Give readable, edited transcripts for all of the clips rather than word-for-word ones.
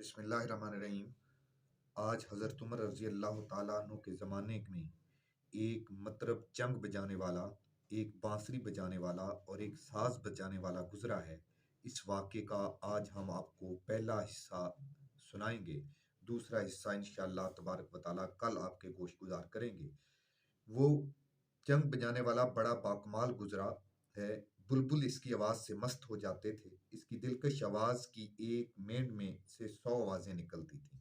बिस्मिल्लाहिर्रहमानिर्रहीम। आज हज़रत उमर रज़ी अल्लाह ताला अन्हु के ज़माने में एक मतलब चंग बजाने वाला, एक बांसुरी बजाने वाला और एक साज़ बजाने वाला गुज़रा है। इस वाक़े का आज हम आपको पहला हिस्सा सुनाएँगे। दूसरा हिस्सा इंशाअल्लाह तबारक व तआला कल आपके गोशगुज़ार करेंगे। वो जंग बजाने वाला बड़ा बाकमाल गुजरा है। बुलबुल इसकी आवाज़ से मस्त हो जाते थे। इसकी दिलकश आवाज़ की एक मेंढ में से 100 आवाज़ें निकलती थीं।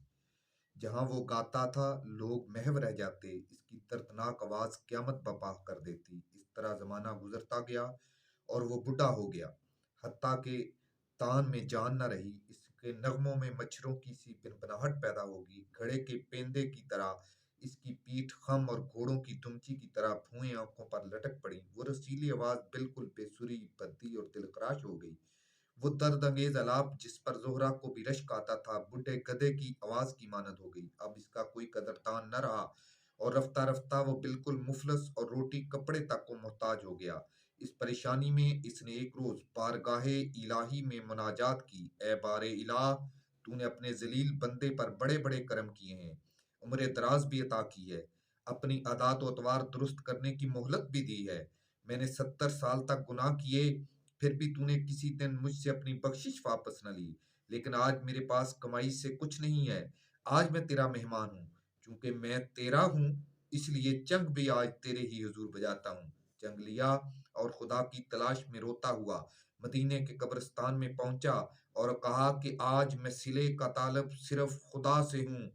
जहाँ वो गाता था, लोग महव रह जाते। इसकी दर्दनाक आवाज़ क़यामत बर्पा कर देती। इस तरह ज़माना गुज़रता गया और वो बूढ़ा हो गया, हत्ता के तान में जान न रही। इसके नग़मों में मच्छरों की सी भिनभिनाहट पैदा होगी। घड़े के पेंदे की तरह इसकी पीठ खम और घोड़ों की दुमची की तरह भुएं आंखों पर लटक पड़ी। वो रसीली आवाज़ बिल्कुल बेसुरी, भद्दी और दिलखराश हो गई। वो दर्द अंगेज आलाप जिस पर ज़ोहरा को भी रश्क आता था, बूढ़े गधे की आवाज़ की मानद हो गई। अब इसका कोई कदरदान न रहा और रफ्ता रफ्ता वो बिल्कुल मुफलस और रोटी कपड़े तक को मोहताज हो गया। इस परेशानी में इसने एक रोज़ बारगाहे इलाही में मुनाजात की, ए बारे इलाह, तूने अपने जलील बंदे पर बड़े बड़े करम किए हैं, उम्र दराज भी अता की है, अपनी आदात व अतवार दुरुस्त करने की मोहलत भी दी है। मैंने 70 साल तक गुनाह किए, फिर भी तूने किसी दिन मुझसे अपनी बख्शिश वापस न ली। लेकिन आज मेरे पास कमाई से कुछ नहीं है। आज मैं तेरा मेहमान हूँ। चूंकि मैं तेरा हूँ, इसलिए चंग भी आज तेरे ही हुजूर बजाता हूँ। चंग लिया और खुदा की तलाश में रोता हुआ मदीने के कब्रिस्तान में पहुंचा और कहा कि आज मैं सिले का तालब सिर्फ खुदा से हूँ,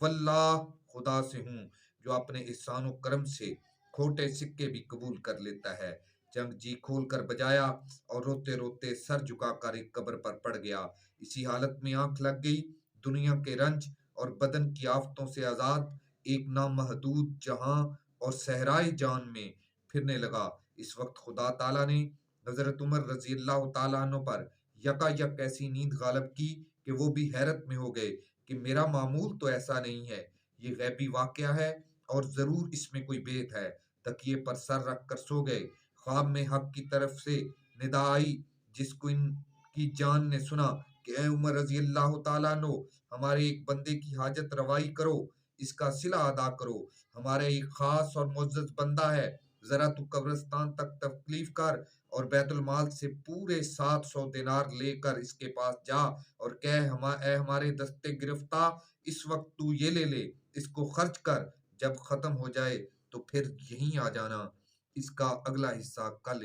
वल्लाह खुदा से हूँ, जो अपने एहसान व करम से खोटे सिक्के भी कबूल कर लेता है। चंग जी खोल कर बजाया और रोते रोते सर झुकाकर एक कब्र पर पड़ गया। इसी हालत में आंख लग गई। दुनिया के रंज और बदन की आफतों से आजाद एक नामहदूद जहां और सहराए जान में फिरने लगा। इस वक्त खुदा ताला ने हजरत उमर रजी अल्लाह ताला अन्हु पर यकायक ऐसी नींद गालब की कि वो भी हैरत में हो गए कि मेरा मामूल तो ऐसा नहीं है, ये गैबी वाकया है और जरूर इसमें कोई भेद है। तकिए पर सर रख कर सो गए। ख्वाब में हक की तरफ से निदा आई, जिसको इनकी जान ने सुना कि ए उमर रजी अल्लाह ताला अन्हु, हमारे एक बंदे की हाजत रवाई करो, इसका सिला अदा करो। हमारे एक खास और मुअज़्ज़ज़ बंदा है, जरा तू कब्रिस्तान तक तकलीफ कर और बैतुल माल से पूरे 700 दिनार लेकर इसके पास जा और कह, हमारे दस्ते गिरफ्ता, इस वक्त तू ये ले ले, इसको खर्च कर, जब खत्म हो जाए तो फिर यहीं आ जाना। इसका अगला हिस्सा कल